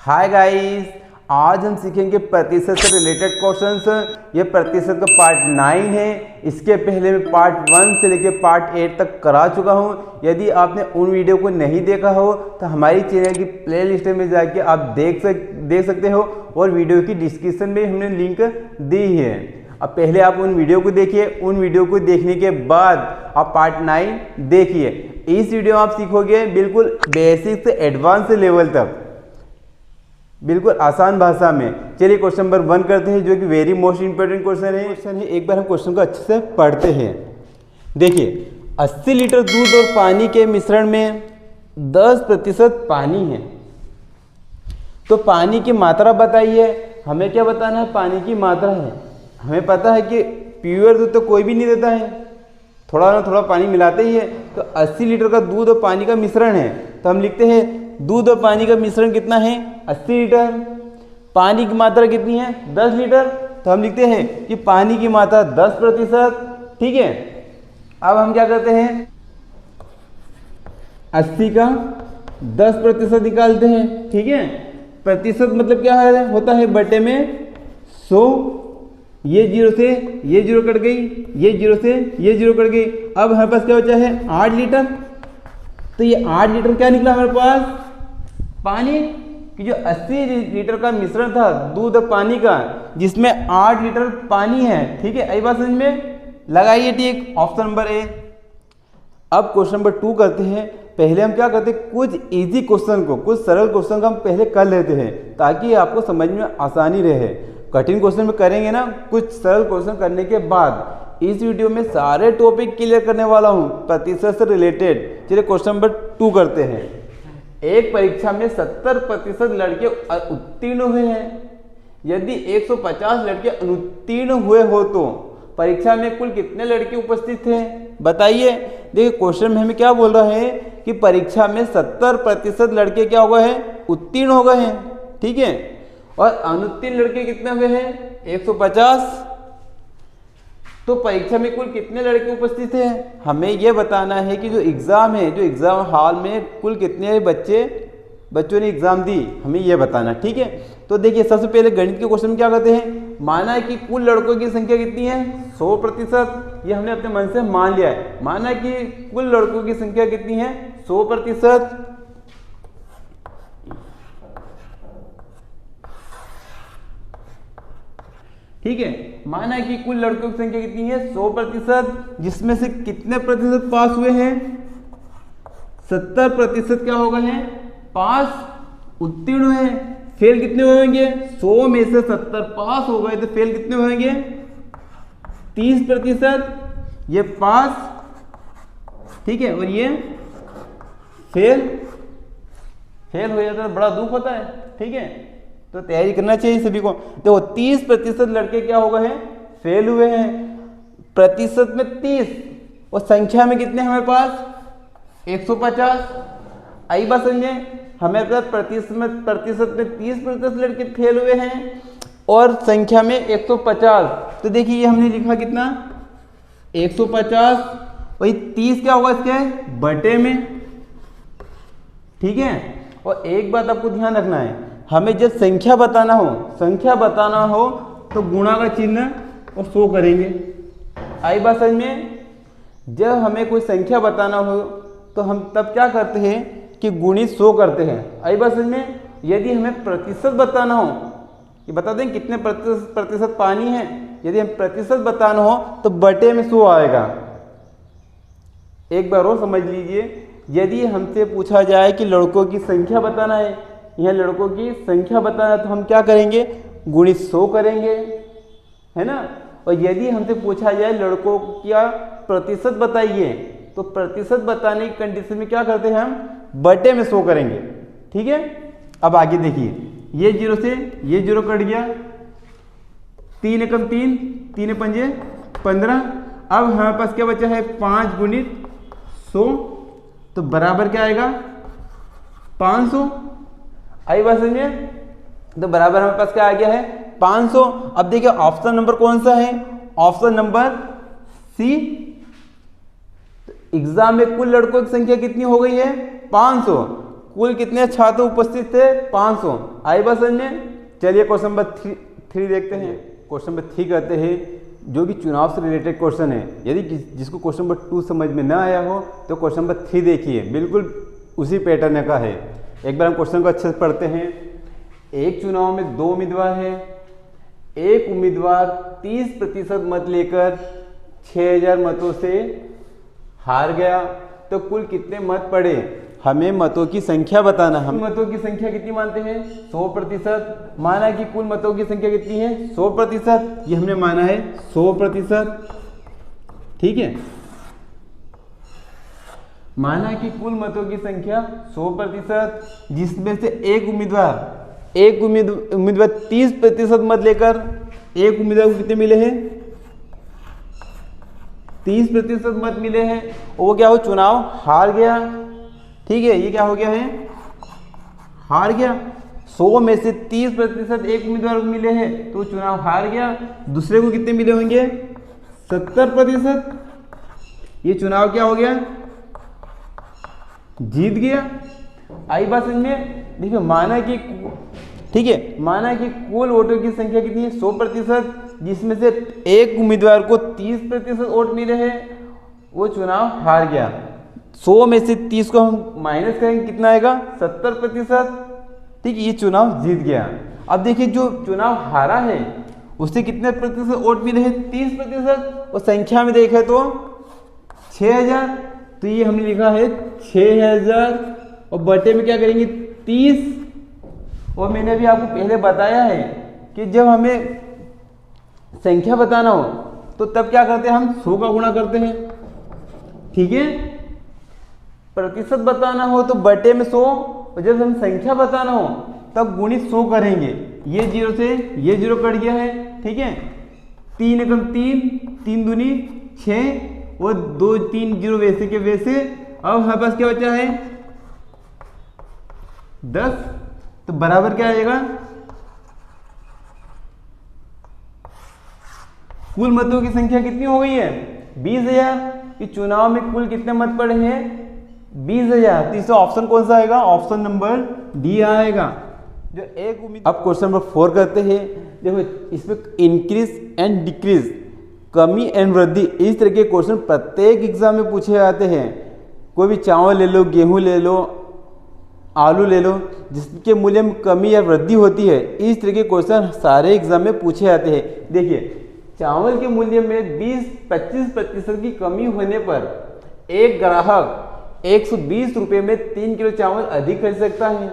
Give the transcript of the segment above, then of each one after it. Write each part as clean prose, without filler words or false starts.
Hi guys, आज हम सीखेंगे प्रतिशत से रिलेटेड क्वेश्चंस। ये प्रतिशत का पार्ट 9 है। इसके पहले मैं पार्ट 1 से लेकर पार्ट 8 तक करा चुका हूँ। यदि आपने उन वीडियो को नहीं देखा हो तो हमारी चैनल की प्लेलिस्ट में जाके आप देख सकते हो और वीडियो की डिस्क्रिप्शन में हमने लिंक दी है। अब पहले आप उन वीडियो को देखिए, उन वीडियो को देखने के बाद आप पार्ट 9 देखिए। इस वीडियो में आप सीखोगे बिल्कुल बेसिक से एडवांस लेवल तक, बिल्कुल आसान भाषा में। चलिए क्वेश्चन नंबर 1 करते हैं, जो कि वेरी मोस्ट इंपॉर्टेंट क्वेश्चन है। एक बार हम क्वेश्चन को अच्छे से पढ़ते हैं। देखिए, 80 लीटर दूध और पानी के मिश्रण में 10% पानी है, तो पानी की मात्रा बताइए। हमें क्या बताना है? पानी की मात्रा है। हमें पता है कि प्योर दूध तो कोई भी नहीं देता है, थोड़ा ना थोड़ा पानी मिलाते ही है। तो 80 लीटर का दूध और पानी का मिश्रण है, तो हम लिखते हैं दूध और पानी का मिश्रण कितना है? 80 लीटर। पानी की मात्रा कितनी है? 10 लीटर। तो हम लिखते हैं कि पानी की मात्रा 10%। ठीक है, अब हम क्या करते हैं? 80 का 10% निकालते हैं। ठीक है, प्रतिशत मतलब क्या है? होता है बटे में 100। ये जीरो से ये जीरो कट गई, ये जीरो से ये जीरो कट गई। अब हमारे पास क्या बचा है? 8 लीटर। तो ये 8 लीटर क्या निकला हमारे पास? पानी। कि जो 80 लीटर का मिश्रण था दूध और पानी का, जिसमें 8 लीटर पानी है। ठीक है, आई बात समझ में? लगाइए ठीक, ऑप्शन नंबर ए। अब क्वेश्चन नंबर 2 करते हैं। पहले हम क्या करते हैं? कुछ इजी क्वेश्चन को, कुछ सरल क्वेश्चन को हम पहले कर लेते हैं, ताकि आपको समझ में आसानी रहे। कठिन क्वेश्चन में करेंगे ना, कुछ सरल क्वेश्चन करने के बाद इस वीडियो में सारे टॉपिक क्लियर करने वाला हूं प्रतिशत से रिलेटेड। चलिए क्वेश्चन नंबर 2 करते हैं। एक परीक्षा में 70% लड़के उत्तीर्ण हुए हैं। यदि 150 लड़के अनुत्तीर्ण हुए हो तो परीक्षा में कुल कितने लड़के उपस्थित थे? बताइए। देखिए, क्वेश्चन में हमें क्या बोल रहा है कि परीक्षा में 70% लड़के क्या हो गए हैं? उत्तीर्ण हो गए हैं। ठीक है, और अनुत्तीर्ण लड़के कितने हुए हैं? 150। तो परीक्षा में कुल कितने लड़के उपस्थित हैं? हमें यह बताना है कि जो एग्ज़ाम है, जो एग्ज़ाम हॉल में कुल कितने बच्चों ने एग्ज़ाम दी, हमें यह बताना। ठीक है, तो देखिए सबसे पहले गणित के क्वेश्चन में क्या करते हैं? माना है कि कुल लड़कों की संख्या कितनी है? 100%। ये हमने अपने मन से मान लिया है। माना है कि कुल लड़कों की संख्या कितनी है? 100%। ठीक है, माना है कि कुल लड़कों की संख्या कितनी है? 100%, जिसमें से कितने प्रतिशत पास हुए हैं? 70% क्या हो गए हैं? पास, उत्तीर्ण हुए हैं। फेल कितने हुए होंगे? 100 में से 70 पास हो गए तो फेल कितने होंगे? 30%। ये पास, ठीक है, और ये फेल हो जाता है, बड़ा दुख होता है। ठीक है, तो तैयारी करना चाहिए सभी को। देखो 30% लड़के क्या हो गए हैं? फेल हुए हैं। प्रतिशत में 30 और संख्या में कितने हमारे पास? 150। आई बात समझे? हमें प्रतिशत में 30% लड़के फेल हुए हैं और संख्या में 150। तो देखिए ये हमने लिखा कितना? 150। वही 30 क्या होगा इसके? बटे में। ठीक है, और एक बात आपको ध्यान रखना है, हमें जब संख्या बताना हो तो गुणा का चिन्ह और 100 करेंगे। आई बात समझ में? जब हमें कोई संख्या बताना हो तो हम तब क्या करते हैं कि गुणित 100 करते हैं। आई बात समझ में? यदि हमें प्रतिशत बताना हो, ये बता दें कितने प्रतिशत पानी है, यदि हम प्रतिशत बताना हो तो बटे में 100 आएगा। एक बार और समझ लीजिए, यदि हमसे पूछा जाए कि लड़कों की संख्या बताना है, यहाँ लड़कों की संख्या बताना है, तो हम क्या करेंगे? गुणित 100 करेंगे, है ना। और यदि हमसे पूछा जाए लड़कों का प्रतिशत बताइए, तो प्रतिशत बताने की कंडीशन में क्या करते हैं? हम बटे में 100 करेंगे। ठीक है, अब आगे देखिए, ये जीरो से ये जीरो कट गया, 3 एकम 3, 3 पंजे 15। अब हमारे पास क्या बचा है? 5 गुणित 100, तो बराबर क्या आएगा? 500। आई बात समझिए? तो बराबर हमारे पास क्या आ गया है? 500। अब देखिए ऑप्शन नंबर कौन सा है? Option number C. एग्जाम में कुल लड़कों की संख्या कितनी हो गई है? 500। कुल कितने छात्र उपस्थित थे? 500। आई बात समझ में? चलिए क्वेश्चन नंबर 3 देखते हैं। क्वेश्चन नंबर 3 कहते हैं, जो कि चुनाव से रिलेटेड क्वेश्चन है। यदि जिसको क्वेश्चन नंबर 2 समझ में ना आया हो तो क्वेश्चन नंबर 3 देखिए, बिल्कुल उसी पैटर्न का है। एक बार हम क्वेश्चन को अच्छे से पढ़ते हैं। एक चुनाव में 2 उम्मीदवार हैं। एक उम्मीदवार 30% मत लेकर 6000 मतों से हार गया, तो कुल कितने मत पड़े? हमें मतों की संख्या बताना। हम मतों की संख्या कितनी मानते हैं? 100%। माना कि कुल मतों की संख्या कितनी है? 100%। ये हमने माना है 100%। ठीक है, माना कि कुल मतों की संख्या 100%, जिसमें से एक उम्मीदवार 30% मत लेकर, एक उम्मीदवार को कितने मिले हैं? 30% मत मिले हैं। वो क्या हो? चुनाव हार गया। ठीक है, ये क्या हो गया है? हार गया। 100 में से 30% एक उम्मीदवार को मिले हैं तो चुनाव हार गया। दूसरे को कितने मिले होंगे? 70%। ये चुनाव क्या हो गया? जीत गया। आई बात समझ में? देखिए, माना कि ठीक है, माना कि कुल वोटों की संख्या कितनी है? 100%, जिसमें से एक उम्मीदवार को 30% वोट मिले हैं, वो चुनाव हार गया। 100 में से 30 को हम माइनस करेंगे, कितना आएगा? 70%। ठीक है, ये चुनाव जीत गया। अब देखिए, जो चुनाव हारा है उससे कितने प्रतिशत वोट मिले हैं? 30%। और संख्या में देखें तो 6000, तो ये हमने लिखा है 6000 और बटे में क्या करेंगे? 30। और मैंने अभी आपको पहले बताया है कि जब हमें संख्या बताना हो तो तब क्या करते हैं? हम 100 का गुणा करते हैं। ठीक है, प्रतिशत बताना हो तो बटे में 100, और जब हम संख्या बताना हो तब गुणित 100 करेंगे। ये 0 से ये 0 कट गया है। ठीक है, 3 एकम 3, 3 दूनी 6, वो 2 3 0 वैसे के वैसे। अब हमारे पास क्या बचा है? 10। तो बराबर क्या आएगा? कुल मतों की संख्या कितनी हो गई है? 20,000। कि चुनाव में कुल कितने मत पड़े हैं? 20,000। तो इसका ऑप्शन कौन सा आएगा? ऑप्शन नंबर डी आएगा। जो एक उम्मीद। अब क्वेश्चन नंबर 4 करते हैं। देखो, इसमें इंक्रीज एंड डिक्रीज, कमी एंड वृद्धि, इस तरह के क्वेश्चन प्रत्येक एग्जाम में पूछे जाते हैं। कोई भी चावल ले लो, गेहूं ले लो, आलू ले लो, जिसके मूल्य में कमी या वृद्धि होती है, इस तरह के क्वेश्चन सारे एग्जाम में पूछे जाते हैं। देखिए, चावल के मूल्य में 20-25% की कमी होने पर एक ग्राहक 120 रुपये में 3 किलो चावल अधिक खरीद सकता है।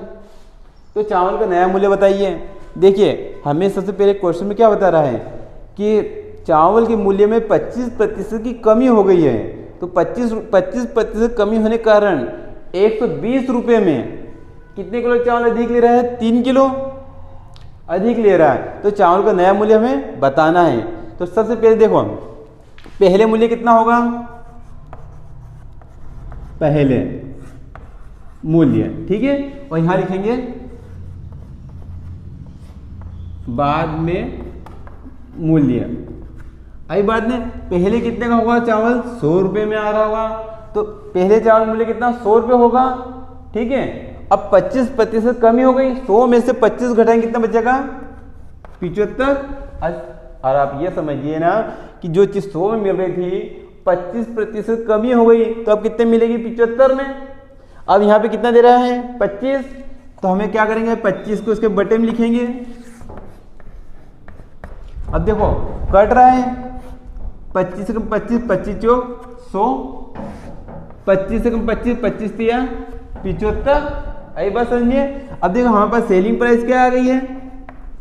तो चावल का नया मूल्य बताइए। देखिए, हमें सबसे पहले क्वेश्चन में क्या बता रहा है कि चावल के मूल्य में 25% की कमी हो गई है। तो 25% कमी होने के कारण 120 रुपये में कितने किलो चावल अधिक ले रहा है? 3 किलो अधिक ले रहा है। तो चावल का नया मूल्य हमें बताना है। तो सबसे पहले देखो, पहले मूल्य कितना होगा? पहले मूल्य, ठीक है, और यहां लिखेंगे बाद में मूल्य। आई बात में, पहले कितने का होगा चावल? 100 रुपये में आ रहा होगा, तो पहले चावल मूल्य कितना? 100 रुपये होगा। ठीक है, अब 25% कमी हो गई। 100 में से 25 घटाएंगे, कितना बचेगा? 75। और आप ये समझिए ना कि जो चीज़ 100 में मिल रही थी, 25% कमी हो गई, तो अब कितने मिलेगी? 75 में। अब यहाँ पे कितना दे रहा है? 25। तो हमें क्या करेंगे? 25 को उसके बटे में लिखेंगे। अब देखो, कट रहा है। 25 से कम 25, 25 चौक 100, 25 से कम 25, 25 तिया 75। आई बात समझिए। अब देखो, हमारे पास सेलिंग प्राइस क्या आ गई है?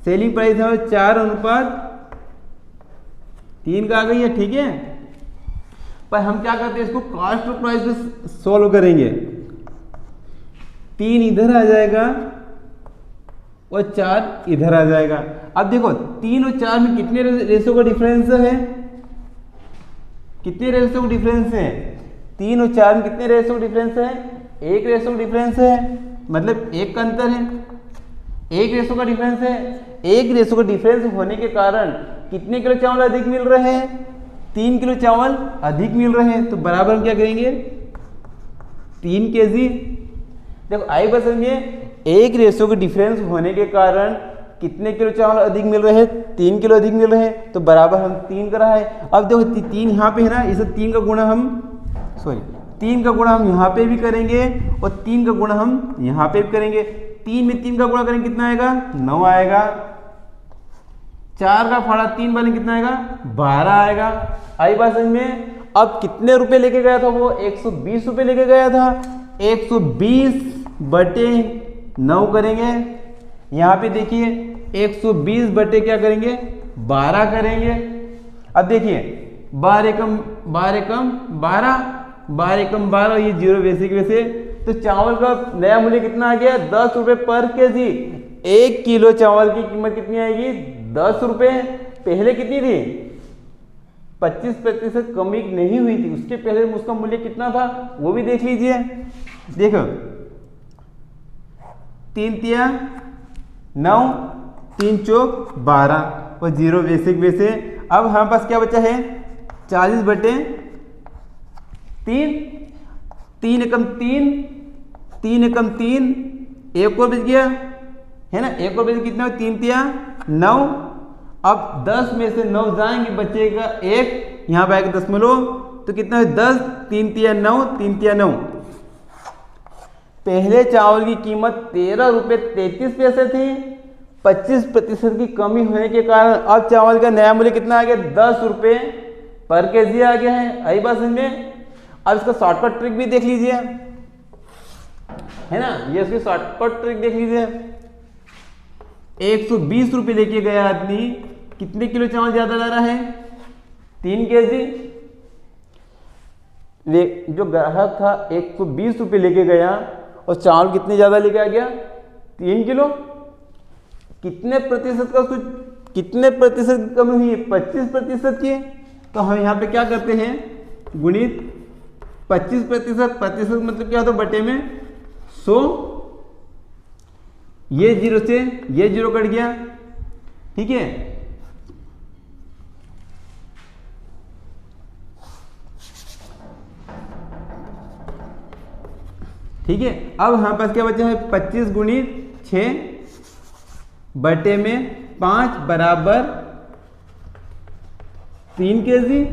सेलिंग प्राइस है 4:3 का आ गई है। ठीक है, पर हम क्या करते हैं? इसको कॉस्ट ऑफ प्राइस में सॉल्व करेंगे। 3 इधर आ जाएगा और 4 इधर आ जाएगा। अब देखो, 3 और 4 में कितने रेशो का डिफरेंस है? कितने रेशो का डिफरेंस है? 3 और 4 में कितने रेशो का डिफरेंस है? 1 रेशो का डिफरेंस है, मतलब 1 का अंतर है। 1 रेशो का डिफरेंस है। 1 रेशो का डिफरेंस होने के कारण कितने किलो चावल अधिक मिल रहे हैं? 3 किलो चावल अधिक मिल रहे हैं। तो बराबर हम क्या करेंगे? 3 kg देखो आई बात समझिए, एक रेशो के डिफरेंस होने के कारण कितने किलो चावल अधिक मिल रहे हैं, 3 किलो अधिक मिल रहे हैं, तो बराबर हम 3 कर रहा है। अब देखो 3 यहाँ पे है ना, इसे 3 का गुणा हम 3 का गुणा हम यहाँ पे भी करेंगे और 3 का गुणा हम यहाँ पे भी करेंगे। 3 में 3 का गुणा करेंगे कितना आएगा, 9 आएगा। 4 का फाड़ा 3 वाले कितना आएगा, 12 आएगा। आई बात समझ में। अब कितने रुपए लेके गया था वो, 120 रुपए लेके गया था। 120 बटे 9 करेंगे, यहाँ पे देखिए 120 बटे क्या करेंगे, 12 करेंगे। अब देखिए 12 एकम 12, 12 एकम 12, ये 0 बेसिक वैसे, तो चावल का नया मूल्य कितना आ गया, 10 रुपए पर केजी। 1 किलो चावल की कीमत कितनी आएगी, 10 रुपए। पहले कितनी थी, 25% कमी नहीं हुई थी, उसके पहले उसका मूल्य कितना था वो भी देख लीजिए। देखो 3 तिया 9, 3 चौक 12 और 0 बेसिक वैसे। अब हमारे पास क्या बचा है, 40 बटे 3, 3 एकम 3, 3 एकम 3, एक और बच गया है ना, एक और बच कितना, 3 तिया 9। अब 10 में से 9 जाएंगे, बचेगा 1, यहाँ पे आएगा दशमलव, तो कितना है 10, 3 तिया 9, 3 तिया 9। पहले चावल की कीमत 13 रुपये 33 पैसे थी, 25% की कमी होने के कारण अब चावल का नया मूल्य कितना आ गया, 10 रुपये पर केजी आ गया है। आई बात समझ में। अब इसका शॉर्टकट ट्रिक भी देख लीजिए, है ना, ये इसकी शॉर्टकट ट्रिक देख लीजिए। 120 रुपये लेके गया आदमी, कितने किलो चावल ज्यादा ला रहा है, 3 केजी। जो ग्राहक था 120 रुपये लेके गया और चावल कितने ज्यादा लेके आ गया, 3 किलो। कितने प्रतिशत का उसको, कितने प्रतिशत की कमी हुई है, 25% की। तो हम यहाँ पे क्या करते हैं, गुणित 25%, प्रतिशत मतलब क्या होता है, बटे में 100। ये 0 से ये 0 कट गया, ठीक है। ठीक है, अब हमारे पास क्या बचा है, 25 गुणित 6 बटे में 5 बराबर 3 केजी।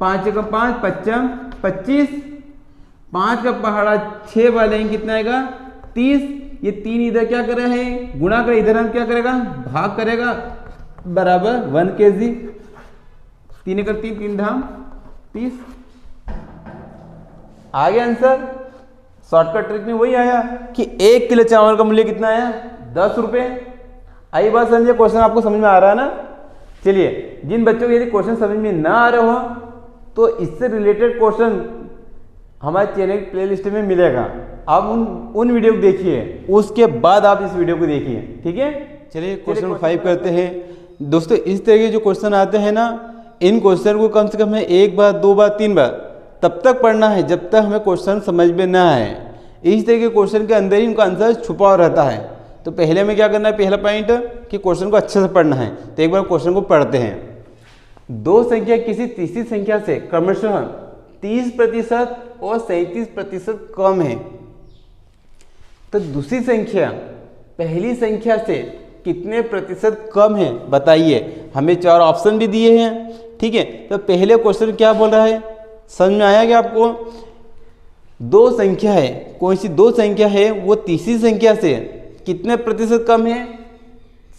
5 का 5, 55, 25, 5 का पहाड़ा 6 वाले कितना आएगा, 30। ये 3 इधर क्या कर रहे हैं, गुणा कर, इधर हम क्या करेगा, भाग करेगा, बराबर 1 केजी। 3 का 3, 3 धाम 30। आ गया आंसर। शॉर्टकट ट्रिक में वही आया कि 1 किलो चावल का मूल्य कितना आया, 10 रुपये। आई बात समझिए, क्वेश्चन आपको समझ में आ रहा है ना। चलिए, जिन बच्चों को यदि क्वेश्चन समझ में ना आ रहे हो तो इससे रिलेटेड क्वेश्चन हमारे चैनल की प्लेलिस्ट में मिलेगा, आप उन वीडियो को देखिए, उसके बाद आप इस वीडियो को देखिए, ठीक है। चलिए क्वेश्चन 5 करते हैं। दोस्तों इस तरह के जो क्वेश्चन आते हैं ना, इन क्वेश्चन को कम से कम है 1 बार 2 बार 3 बार तब तक पढ़ना है जब तक हमें क्वेश्चन समझ में ना आए। इस तरह के क्वेश्चन के अंदर ही उनका आंसर छुपा हुआ रहता है। तो पहले में क्या करना है, पहला पॉइंट कि क्वेश्चन को अच्छे से पढ़ना है। तो एक बार क्वेश्चन को पढ़ते हैं। 2 संख्या किसी तीसरी संख्या से क्रमशः 30% और 37% कम है, तो दूसरी संख्या पहली संख्या से कितने प्रतिशत कम है बताइए। हमें 4 ऑप्शन भी दिए हैं, ठीक है। तो पहले क्वेश्चन क्या बोल रहा है, समझ में आया क्या आपको। 2 संख्या है, कौन सी 2 संख्या है, वो तीसरी संख्या से कितने प्रतिशत कम है,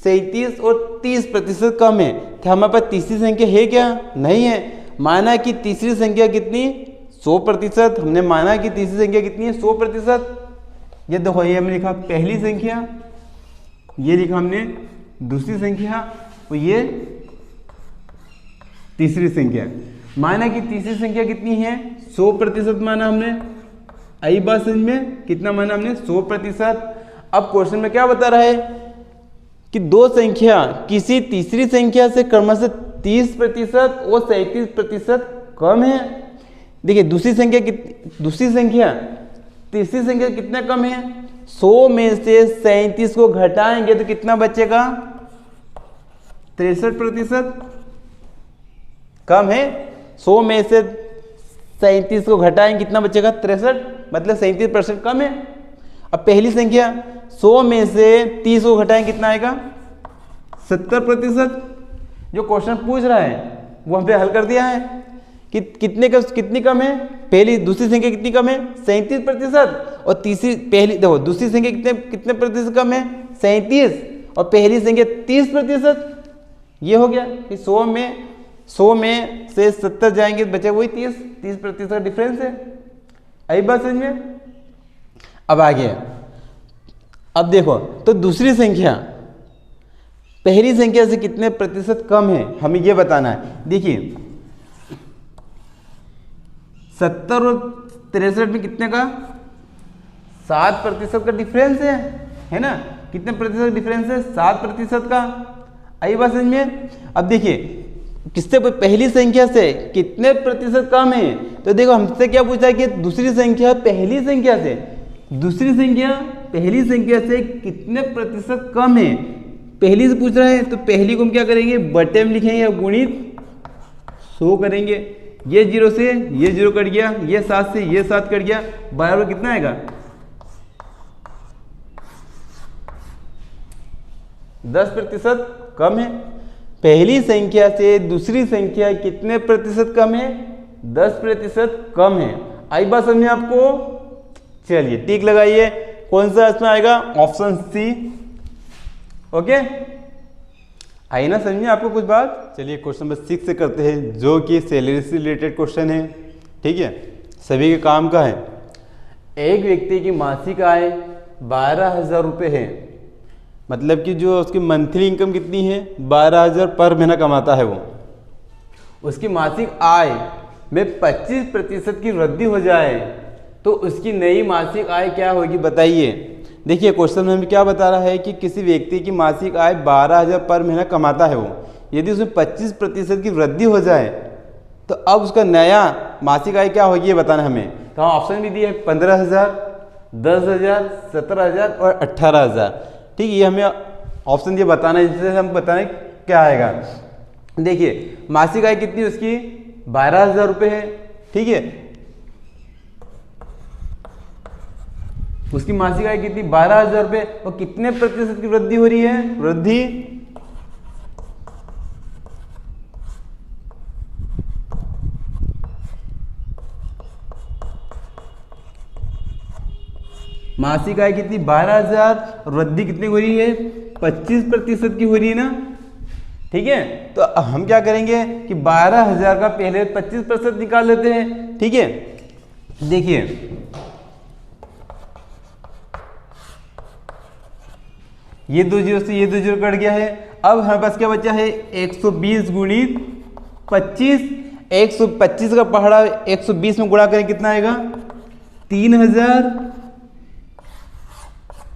37 और 30% कम है। क्या हमारे पास तीसरी संख्या है क्या, नहीं है। माना कि तीसरी संख्या कितनी, 100%। हमने माना कि तीसरी संख्या कितनी है, 100%। ये देखो, ये हमने लिखा पहली संख्या, ये लिखा हमने दूसरी संख्या, और ये तीसरी संख्या। माना कि तीसरी संख्या कितनी है, 100% माना हमने। आई बात समझ में, कितना माना हमने, 100%। अब क्वेश्चन में क्या बता रहा है कि 2 संख्या किसी तीसरी संख्या से क्रमशः 30% और 37% कम है। देखिए दूसरी संख्या तीसरी संख्या कितना कम है, 100 में से 37 को घटाएंगे तो कितना बचेगा, 63% कम है। 100 में से 37 को घटाएंगे कितना बचेगा, 63, मतलब 37% कम है। अब पहली संख्या 100 में से 30 को घटाएं कितना आएगा 70%। जो क्वेश्चन पूछ रहा है वो हमने हल कर दिया है कि कितनी कम है, पहली दूसरी संख्या कितनी कम है 37%, और तीसरी पहली देखो दूसरी संख्या कितने प्रतिशत कम है 37, और पहली संख्या 30%। ये हो गया कि 100 में से 70 जाएंगे तो बचे वही 30% का डिफरेंस है। आई बात समझ में? अब आगे अब देखो तो दूसरी संख्या पहली संख्या से कितने प्रतिशत कम है हमें ये बताना है। देखिए 70 और 63 में कितने का 7% का डिफरेंस है ना? कितने प्रतिशत डिफरेंस है 7% का। आई बात समझ में? अब देखिए किससे पहली संख्या से कितने प्रतिशत कम है, तो देखो हमसे क्या पूछा कि दूसरी संख्या पहली संख्या से कितने प्रतिशत कम है, पहली से पूछ रहा है तो पहली को हम क्या करेंगे बटे में लिखेंगे या गुणित 100 करेंगे। ये 0 से ये 0 कट गया, ये 7 से ये 7 कट गया, बराबर कितना आएगा 10% कम है। पहली संख्या से दूसरी संख्या कितने प्रतिशत कम है 10% कम है। आई बात समझ में आपको? चलिए टिक लगाइए, कौन सा इसमें आएगा ऑप्शन सी। ओके आई ना समझ में आपको कुछ बात? चलिए क्वेश्चन नंबर 6 से करते हैं जो कि सैलरी से रिलेटेड क्वेश्चन है। ठीक है, सभी के काम का है। एक व्यक्ति की मासिक आय 12,000 रुपये है, मतलब कि जो उसकी मंथली इनकम कितनी है 12,000 पर महीना कमाता है वो। उसकी मासिक आय में 25% की वृद्धि हो जाए तो उसकी नई मासिक आय क्या होगी बताइए। देखिए क्वेश्चन में हमें क्या बता रहा है कि किसी व्यक्ति की मासिक आय 12,000 पर महीना कमाता है वो, यदि उसमें 25% की वृद्धि हो जाए तो अब उसका नया मासिक आय क्या होगी ये बताना हमें। तो हम ऑप्शन भी दिए 15,000, 10,000, 17,000 और 18,000। ठीक है, ये हमें ऑप्शन दिए बताना है, जिससे हम बताने क्या आएगा। देखिए मासिक आय कितनी उसकी 12,000 रुपये है। ठीक है, उसकी मासिक आय कितनी 12,000 रुपये, और कितने प्रतिशत की वृद्धि हो रही है वृद्धि मासिक आय कितनी 12,000, वृद्धि कितनी हो रही है 25% की हो रही है ना। ठीक है, तो हम क्या करेंगे कि 12,000 का पहले 25% निकाल लेते हैं। ठीक है, देखिए ये 2 0 से ये 2 0 कट गया है। अब हमारे पास क्या बचा है 120 गुणित 25, 125 का पहाड़ा 120 में गुणा करें कितना आएगा 3,000।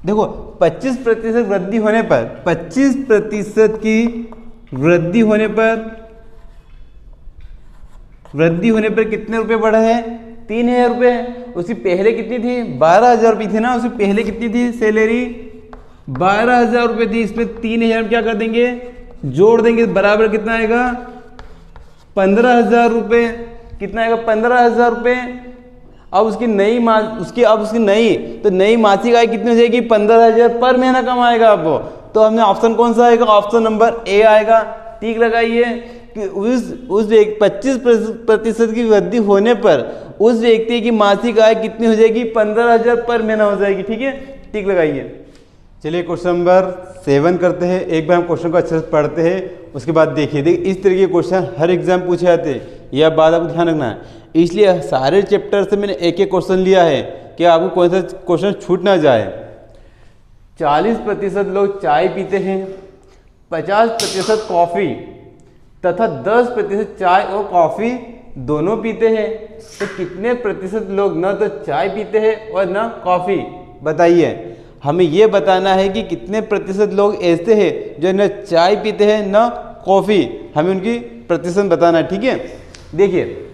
देखो 25% वृद्धि होने पर 25% की वृद्धि होने पर कितने रुपए बढ़ा है 3,000 रुपये। उसकी पहले कितनी थी 12,000 रुपये थी ना, उसकी पहले कितनी थी सैलरी 12,000 रुपये थी। इसमें 3,000 क्या कर देंगे जोड़ देंगे, बराबर कितना आएगा 15,000 रुपये। कितना आएगा 15,000 रुपये। अब उसकी नई मासिक आय कितनी हो जाएगी 15,000 पर महीना कमाएगा अब वो। तो हमने ऑप्शन कौन सा आएगा ऑप्शन नंबर ए आएगा। टिक लगाइए कि उस 25% की वृद्धि होने पर उस व्यक्ति की मासिक आय कितनी हो जाएगी 15,000 पर महीना हो जाएगी। ठीक है, टिक लगाइए। चलिए क्वेश्चन नंबर 7 करते हैं। एक बार हम क्वेश्चन को अच्छे से पढ़ते हैं, उसके बाद देखिए इस तरीके के क्वेश्चन हर एग्जाम पूछे जाते हैं, यह बात आपको ध्यान रखना है। इसलिए सारे चैप्टर से मैंने एक एक क्वेश्चन लिया है कि आपको कौन सा क्वेश्चन छूट ना जाए। 40% लोग चाय पीते हैं, 50% कॉफ़ी तथा 10% चाय और कॉफ़ी दोनों पीते हैं। तो कितने प्रतिशत लोग न तो चाय पीते हैं और न कॉफ़ी, बताइए। हमें यह बताना है कि कितने प्रतिशत लोग ऐसे हैं जो न चाय पीते हैं न कॉफ़ी, हमें उनकी प्रतिशत बताना है। ठीक है, देखिए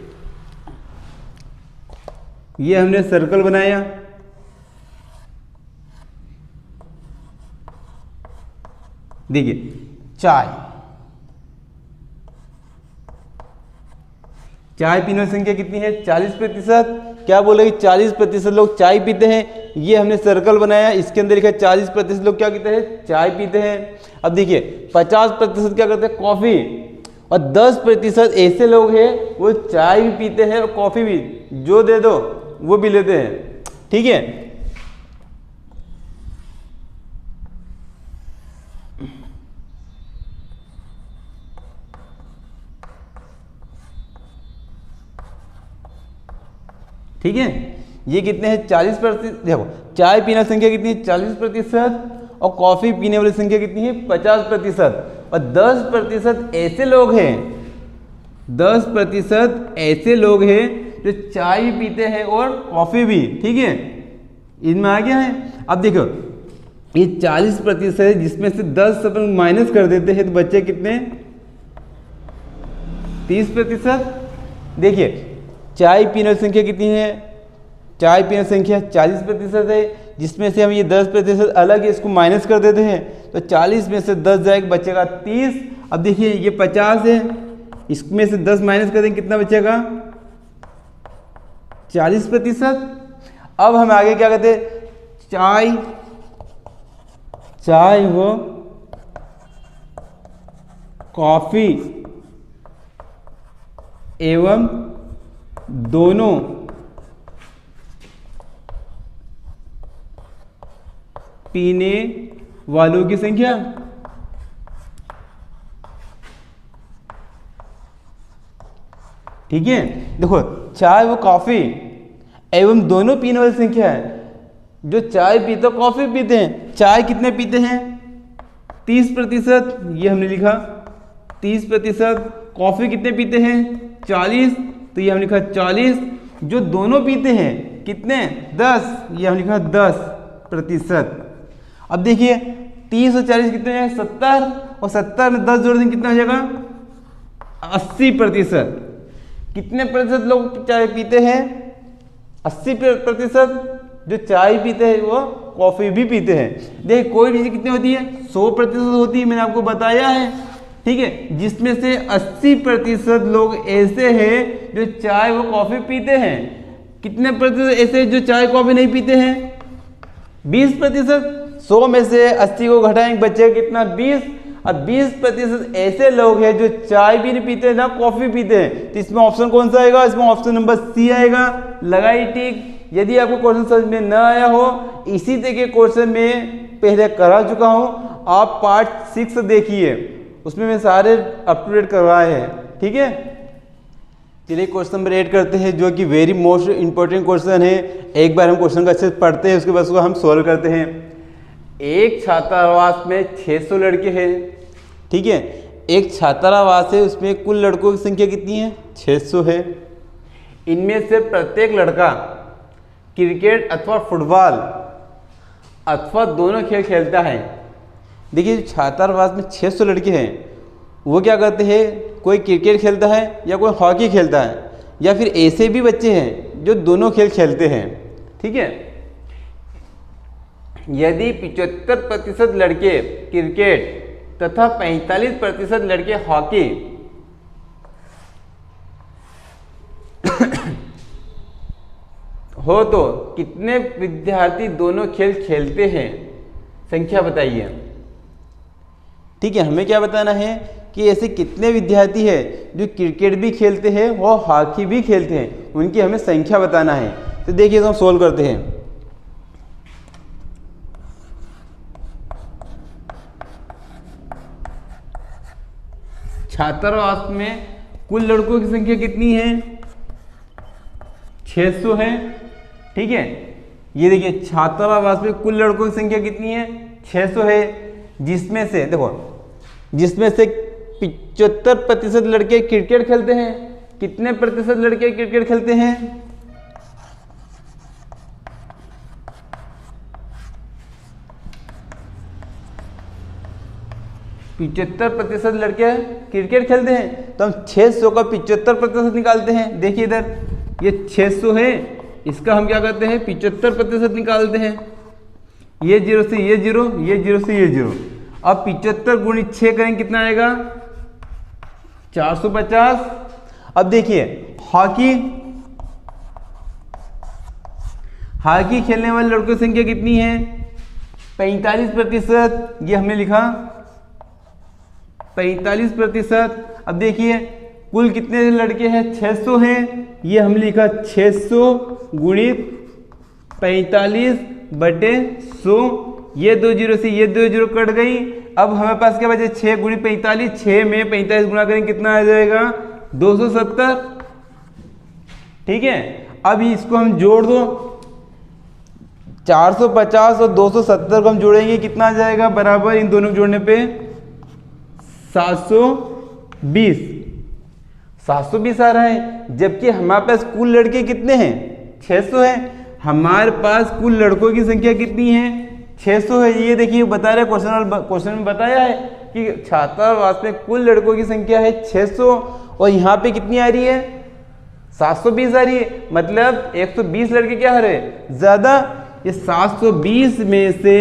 ये हमने सर्कल बनाया, देखिए चाय पीने की संख्या कितनी है 40%, क्या बोला कि 40% लोग चाय पीते हैं। ये हमने सर्कल बनाया, इसके अंदर लिखा है 40% लोग क्या कहते हैं, चाय पीते हैं। अब देखिए 50% क्या करते हैं, कॉफ़ी, और 10% ऐसे लोग हैं वो चाय भी पीते हैं और कॉफ़ी भी, जो दे दो वो भी लेते हैं। ठीक है, ठीक है। ये कितने हैं, 40%। देखो चाय पीने वाली संख्या कितनी है, 40%, और कॉफ़ी पीने वाली संख्या कितनी है, 50%, और 10% ऐसे लोग हैं, 10% ऐसे लोग हैं जो चाय भी पीते हैं और कॉफ़ी भी। ठीक है, इनमें आ गया है। अब देखो ये 40% है, जिसमें से 10 अपन माइनस कर देते हैं तो बच्चे कितने, 30%। देखिए चाय पीने की संख्या कितनी है, चाय पीने की संख्या 40% है, जिसमें से हम ये 10% अलग है, इसको माइनस कर देते हैं तो 40 में से 10 जाएगा, बचेगा 30। अब देखिए ये 50 है, इसमें से 10 माइनस कर देंगे, कितना बचेगा, 40%। अब हम आगे क्या कहते हैं, चाय हो कॉफ़ी एवं दोनों पीने वालों की संख्या। ठीक है, देखो चाय व कॉफ़ी एवं दोनों पीने वाली संख्या है। जो चाय पीते कॉफ़ी पीते हैं, चाय कितने पीते हैं, 30%, ये हमने लिखा 30%। कॉफ़ी कितने पीते हैं, 40, तो ये हमने लिखा 40। जो दोनों पीते हैं कितने, 10, ये हमने लिखा 10%। अब देखिए 30 और 40 कितने हैं, 70, और 70 में 10 जोड़ देंगे कितना हो जाएगा, 80%। कितने प्रतिशत लोग चाय पीते हैं, 80%। जो चाय पीते हैं वो कॉफ़ी भी पीते हैं। देखिए कोई भी चीज़ कितनी होती है, 100% होती है, मैंने आपको बताया है। ठीक है, जिसमें से 80% लोग ऐसे हैं जो चाय व कॉफ़ी पीते हैं। कितने प्रतिशत ऐसे जो चाय कॉफ़ी नहीं पीते हैं, 20%। 100 में से 80 को घटाएंगे, बचेगा कितना, 20। और 20% ऐसे लोग हैं जो चाय भी नहीं पीते ना कॉफ़ी पीते हैं। तो इसमें ऑप्शन कौन सा आएगा, इसमें ऑप्शन नंबर सी आएगा। लगाई टिक। यदि आपको क्वेश्चन समझ में न आया हो, इसी तरह के क्वेश्चन में पहले करा चुका हूं, आप पार्ट 6 देखिए, उसमें मैं सारे अप टू डेट करवाए हैं। ठीक है, चलिए क्वेश्चन नंबर 8 करते हैं, जो कि वेरी मोस्ट इंपॉर्टेंट क्वेश्चन है। एक बार हम क्वेश्चन को अच्छे से पढ़ते हैं, उसके बाद उसको हम सोल्व करते हैं। एक छात्रावास में 600 लड़के हैं। ठीक है, एक छात्रावास है, उसमें कुल लड़कों की संख्या कितनी है, 600 है। इनमें से प्रत्येक लड़का क्रिकेट अथवा फुटबॉल अथवा दोनों खेल खेलता है। देखिए छात्रावास में 600 लड़के हैं, वो क्या करते हैं, कोई क्रिकेट खेलता है या कोई हॉकी खेलता है, या फिर ऐसे भी बच्चे हैं जो दोनों खेल खेलते हैं। ठीक है, यदि 75% लड़के क्रिकेट तथा 45% लड़के हॉकी हो तो कितने विद्यार्थी दोनों खेल खेलते हैं, संख्या बताइए। ठीक है, हमें क्या बताना है कि ऐसे कितने विद्यार्थी हैं जो क्रिकेट भी खेलते हैं और हॉकी भी खेलते हैं, उनकी हमें संख्या बताना है। तो देखिए तो हम सोल्व करते हैं। छात्रावास में कुल लड़कों की संख्या कितनी है, 600 है। ठीक है, ये देखिए छात्रावास में कुल लड़कों की संख्या कितनी है, 600 है। जिसमें से देखो, जिसमें से 75% लड़के क्रिकेट खेलते हैं। कितने प्रतिशत लड़के क्रिकेट खेलते हैं, 75% लड़के क्रिकेट खेलते हैं। तो हम 600 का 75% निकालते हैं। देखिए इधर ये 600 है, इसका हम क्या करते हैं, 75% निकालते हैं। ये 0 से ये 0, ये 0 से ये 0। अब 75 गुणित 6 करेंगे, कितना आएगा, 450। अब देखिए हॉकी हॉकी खेलने वाले लड़कों की संख्या कितनी है? 45%, ये हमने लिखा 45%। अब देखिए कुल कितने लड़के हैं? 600 हैं, ये हमने लिखा 600 गुणित 45/100। ये 2 जीरो से ये 2 जीरो कट गई। अब हमारे पास क्या बचे? 6 गुणित 45, 6 में 45 गुणा करेंगे कितना आ जाएगा? 270। ठीक है, अब इसको हम जोड़ दो, 450 और 270 को हम जोड़ेंगे, कितना आ जाएगा? बराबर इन दोनों को जोड़ने पे 720। 720 आ रहा है, जबकि हमारे पास कुल लड़के कितने हैं? 600 है। हमारे पास कुल लड़कों की संख्या कितनी है? 600 है। ये देखिए बता रहे क्वेश्चन में बताया है कि छात्रावास में कुल लड़कों की संख्या है 600 और यहाँ पे कितनी आ रही है? 720 आ रही है। मतलब 120 लड़के क्या आ रहे हैं? ज़्यादा। ये 720 में से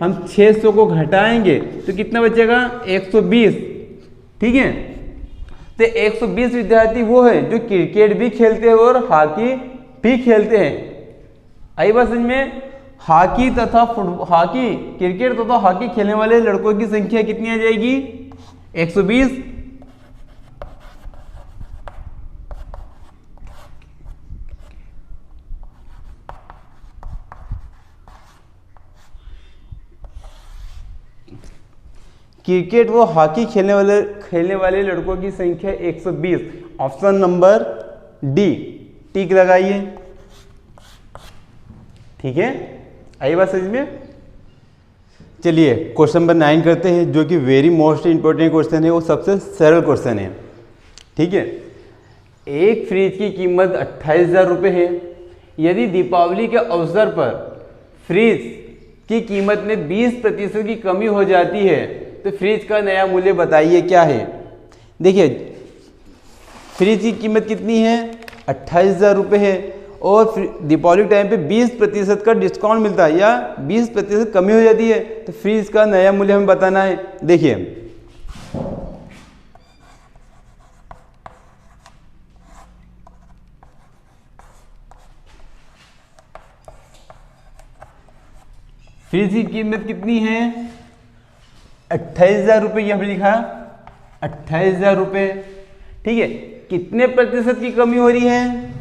हम 600 को घटाएंगे तो कितना बचेगा? 120। ठीक है, तो 120 विद्यार्थी वो है जो क्रिकेट भी खेलते हैं और हॉकी भी खेलते हैं। आई बात समझ में? हॉकी तथा क्रिकेट तथा हॉकी खेलने वाले लड़कों की संख्या कितनी आ जाएगी? 120। क्रिकेट व हॉकी खेलने वाले लड़कों की संख्या 120। ऑप्शन नंबर डी, टिक लगाइए। ठीक है, आई बात समझ में? चलिए क्वेश्चन नंबर 9 करते हैं, जो कि वेरी मोस्ट इंपॉर्टेंट क्वेश्चन है, वो सबसे सरल क्वेश्चन है। ठीक है, एक फ्रिज की कीमत 28,000 रुपये है। यदि दीपावली के अवसर पर फ्रिज की कीमत में 20% की कमी हो जाती है तो फ्रिज का नया मूल्य बताइए क्या है? देखिए फ्रिज की कीमत कितनी है? 28,000 रुपये है और दीपावली टाइम पे 20% का डिस्काउंट मिलता है या 20% कमी हो जाती है तो फ्रिज का नया मूल्य हमें बताना है। देखिए फ्रिज की कीमत कितनी है? 28,000 रुपये, ये हमने लिखा 28,000 रुपये। ठीक है, कितने प्रतिशत की कमी हो रही है?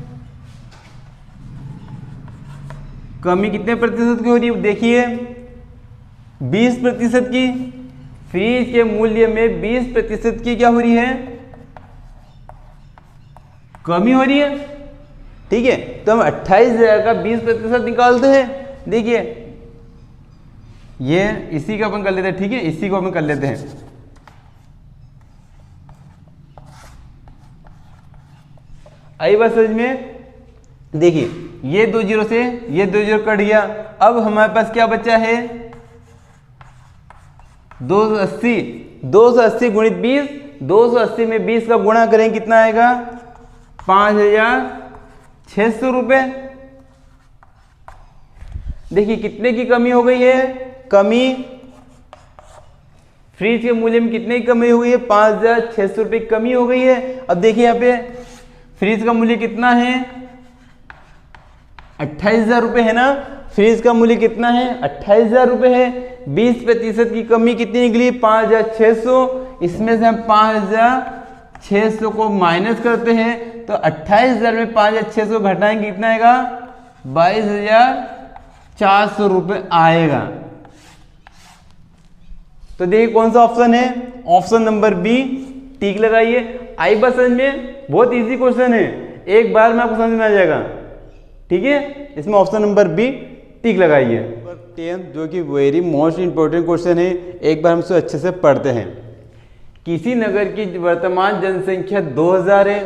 कमी कितने प्रतिशत की हो रही है? देखिए 20% की। फ्रिज के मूल्य में 20% की क्या हो रही है? कमी हो रही है। ठीक है, तो हम 28,000 का 20% निकालते हैं। देखिए ये इसी का अपन कर लेते हैं। ठीक है, इसी को अपन कर लेते हैं। आई बात समझ में? देखिए ये 2 जीरो से ये 2 जीरो कट गया। अब हमारे पास क्या बचा है? 280। 280 गुणित 20, 280 में 20 का गुणा करें कितना आएगा? 5,600 रुपये। देखिए कितने की कमी हो गई है? कमी फ्रिज के मूल्य में कितने की कमी हो गई है? 5,600 रुपये की कमी हो गई है। अब देखिए यहाँ पे फ्रिज का मूल्य कितना है? 28,000 रुपये है ना। फ्रिज का मूल्य कितना है? 28,000 रुपये है। 20% की कमी कितनी निकली? 5,600। इसमें से हम 5,600 को माइनस करते हैं तो 28,000 में 5,600 घटाएंगे कितना आएगा? 22,400 रुपये आएगा। तो देखिए कौन सा ऑप्शन है? ऑप्शन नंबर बी, टिक लगाइए। आई बात समझ में? बहुत इजी क्वेश्चन है, एक बार में आपको समझ में आ जाएगा। ठीक है, इसमें ऑप्शन नंबर बी टिक लगाइए। 10 जो कि वेरी मोस्ट इंपॉर्टेंट क्वेश्चन है, एक बार हम इसे अच्छे से पढ़ते हैं। किसी नगर की वर्तमान जनसंख्या 2000 है।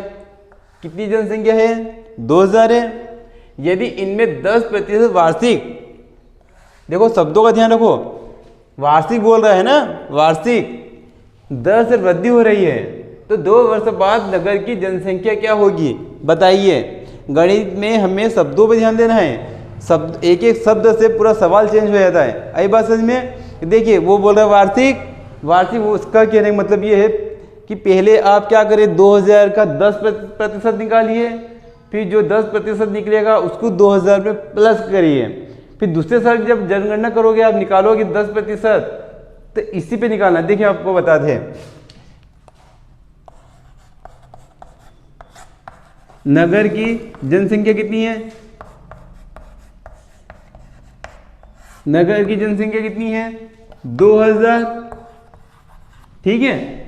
कितनी जनसंख्या है? 2000 है। यदि इनमें 10% वार्षिक, देखो शब्दों का ध्यान रखो, वार्षिक बोल रहा है ना, वार्षिक दर से वृद्धि हो रही है तो 2 वर्ष बाद नगर की जनसंख्या क्या होगी बताइए। गणित में हमें शब्दों पर ध्यान देना है, शब्द एक एक शब्द से पूरा सवाल चेंज हो जाता है। आई बात समझ में? देखिए वो बोल रहा है वार्षिक, वार्षिक उसका कहने का मतलब ये है कि पहले आप क्या करें, 2000 का 10% निकालिए, फिर जो 10% निकलेगा उसको 2000 में प्लस करिए, फिर दूसरे साल जब जनगणना करोगे आप निकालोगे 10%, तो इसी पे निकालना। देखिए आपको बता दें, नगर की जनसंख्या कितनी है, नगर की जनसंख्या कितनी है 2000, ठीक है,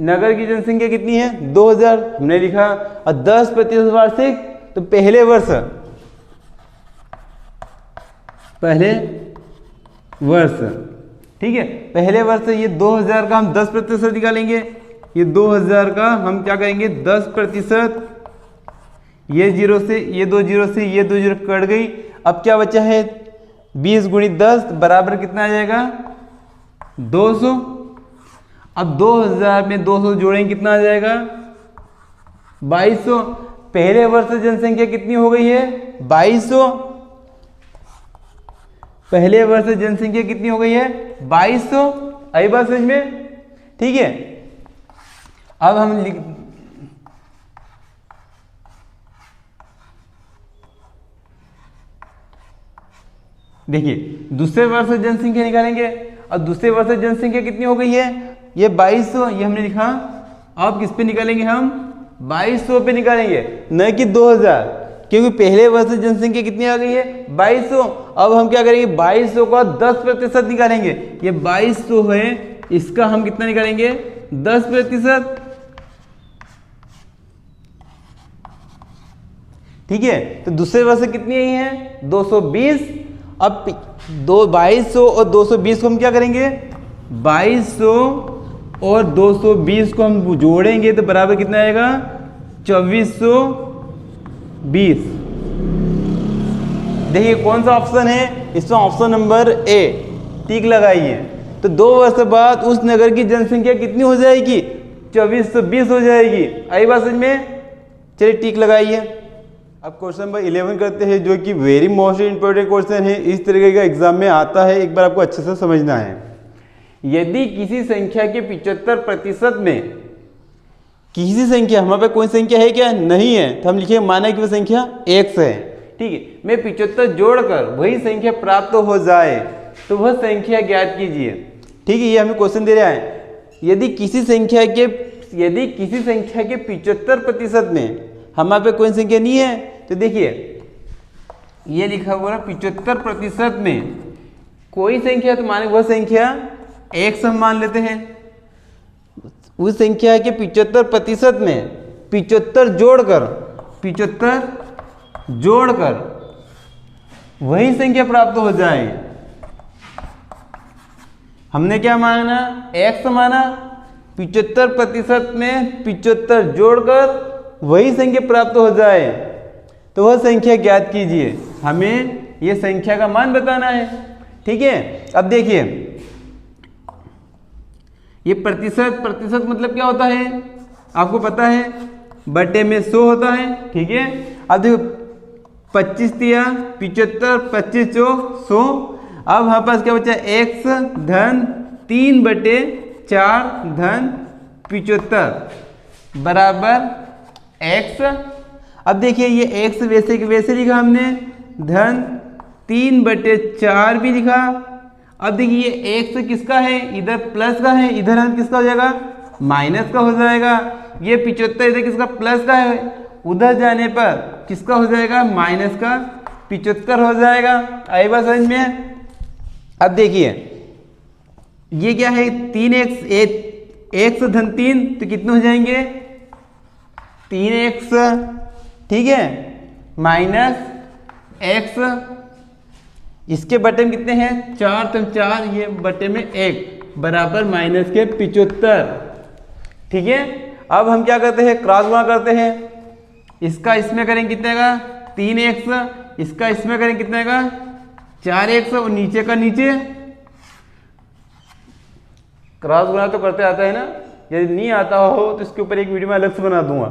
नगर की जनसंख्या कितनी है 2000 हमने लिखा, और 10% वार्षिक, तो पहले वर्ष ठीक है, पहले वर्ष ये 2000 का हम 10% निकालेंगे, ये 2000 का हम क्या करेंगे 10%, ये 0 से ये 2 0 से ये 2 0 कट गई, अब क्या बचा है 20 × 10 बराबर कितना आ जाएगा 200। अब 2000 में 200 जोड़ेंगे कितना आ जाएगा 2200। पहले वर्ष जनसंख्या कितनी हो गई है 2200, पहले वर्ष जनसंख्या कितनी हो गई है 2200। आई बात समझ में, ठीक है। अब हम देखिए दूसरे वर्ष जनसंख्या निकालेंगे, और दूसरे वर्ष जनसंख्या कितनी हो गई है ये 2200, ये हमने लिखा। अब किस पे निकालेंगे हम 2200 पे निकालेंगे, न कि 2000, क्योंकि पहले वर्ष जनसंख्या कितनी आ गई है 2200। अब हम क्या करेंगे 2200 का 10% निकालेंगे, ये 2200 है, इसका हम कितना निकालेंगे 10%, ठीक है। तो दूसरे वर्ष कितनी आई है 220। अब 2200 और 220 को हम क्या करेंगे 2200 और 220 को हम जोड़ेंगे तो बराबर कितना आएगा 2420। देखिए कौन सा ऑप्शन है, इसमें ऑप्शन नंबर ए, टिक लगाइए। तो 2 वर्ष बाद उस नगर की जनसंख्या कितनी हो जाएगी 2420 हो जाएगी। आई बात समझ में, चलिए टिक लगाइए। अब क्वेश्चन नंबर 11 करते हैं, जो कि वेरी मोस्ट इंपॉर्टेंट क्वेश्चन है, इस तरीके का एग्जाम में आता है, एक बार आपको अच्छे से समझना है। यदि किसी संख्या के 75% में, किसी संख्या, हमारे पास कोई संख्या है क्या नहीं है, तो हम लिखेंगे माना कि वो संख्या x है, ठीक है, मैं 75 जोड़कर वही संख्या प्राप्त हो जाए तो वह संख्या ज्ञात कीजिए, ठीक है। ये हमें क्वेश्चन दे रहा है, यदि किसी संख्या के 75% में हमारे पे कोई संख्या नहीं है, तो देखिए ये लिखा हुआ है 75% में कोई संख्या, तो माने वह संख्या x हम मान लेते हैं। उस संख्या के 75% में 75 जोड़कर वही संख्या प्राप्त हो जाए। हमने क्या माना x माना, 75% में 75 जोड़कर वही संख्या प्राप्त हो जाए तो वह संख्या ज्ञात कीजिए। हमें यह संख्या का मान बताना है, ठीक है। अब देखिए ये प्रतिशत मतलब क्या होता है आपको पता है, बटे में 100 होता है, ठीक है। अब देखो 25 दिया 75, 25 चौक 100। अब हमारे पास क्या बचा x धन 3/4 धन 75 बराबर x। अब देखिए ये x वैसे के वैसे लिखा हमने, धन 3/4 भी लिखा। अब देखिए ये x किसका है, इधर प्लस का है, इधर हम किसका हो जाएगा माइनस का हो जाएगा। ये 75 इधर किसका प्लस का है, उधर जाने पर किसका हो जाएगा माइनस का 75 हो जाएगा। आई बात समझ में। अब देखिए ये क्या है 3x धन 3 तो कितने हो जाएंगे 3x, ठीक है, माइनस x, इसके बटे में कितने हैं 4, तो 4, ये बटे में 1 बराबर माइनस के 75, ठीक है। अब हम क्या करते हैं क्रॉस गुणा करते हैं, इसका इसमें करेंगे कितने का 3x, इसका इसमें करेंगे कितने का 4x, और नीचे का नीचे। क्रॉस गुणा तो करते आता है ना, यदि नहीं आता हो तो इसके ऊपर एक वीडियो में अलग से बना दूंगा,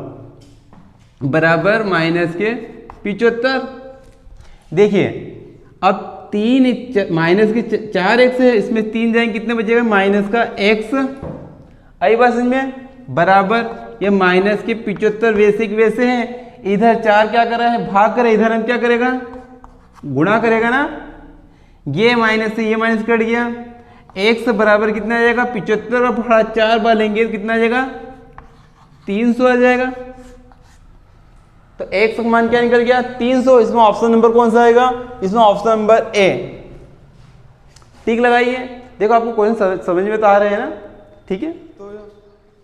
बराबर माइनस के 75। देखिए अब 3 माइनस के 4x है, इसमें 3 जाएंगे कितने बचेगा माइनस का x। आई बात समझ में, बराबर ये माइनस के 75 वैसे के वैसे हैं, इधर 4 क्या कर रहा है, भाग करे, इधर हम क्या करेगा, गुणा करेगा ना, ये माइनस से ये माइनस कट गया, x बराबर कितना आ जाएगा, 75 भाड़ा 4 बार लेंगे तो कितना आ जाएगा, 300 आ जाएगा। तो x का मान क्या निकल गया, 300। इसमें ऑप्शन नंबर कौन सा आएगा, इसमें ऑप्शन नंबर ए। ठीक लगाइए, देखो आपको क्वेश्चन समझ में तो आ रहे हैं ना। ठीक है, तो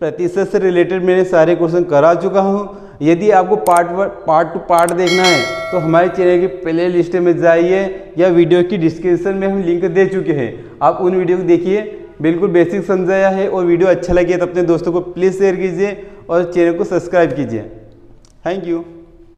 प्रतिशत से रिलेटेड मैंने सारे क्वेश्चन करा चुका हूँ। यदि आपको पार्ट टू पार्ट देखना है तो हमारे चैनल की प्ले लिस्ट में जाइए या वीडियो की डिस्क्रिप्शन में हम लिंक दे चुके हैं, आप उन वीडियो को देखिए। बिल्कुल बेसिक समझाया है, और वीडियो अच्छा लगे तो अपने दोस्तों को प्लीज़ शेयर कीजिए और चैनल को सब्सक्राइब कीजिए। Thank you.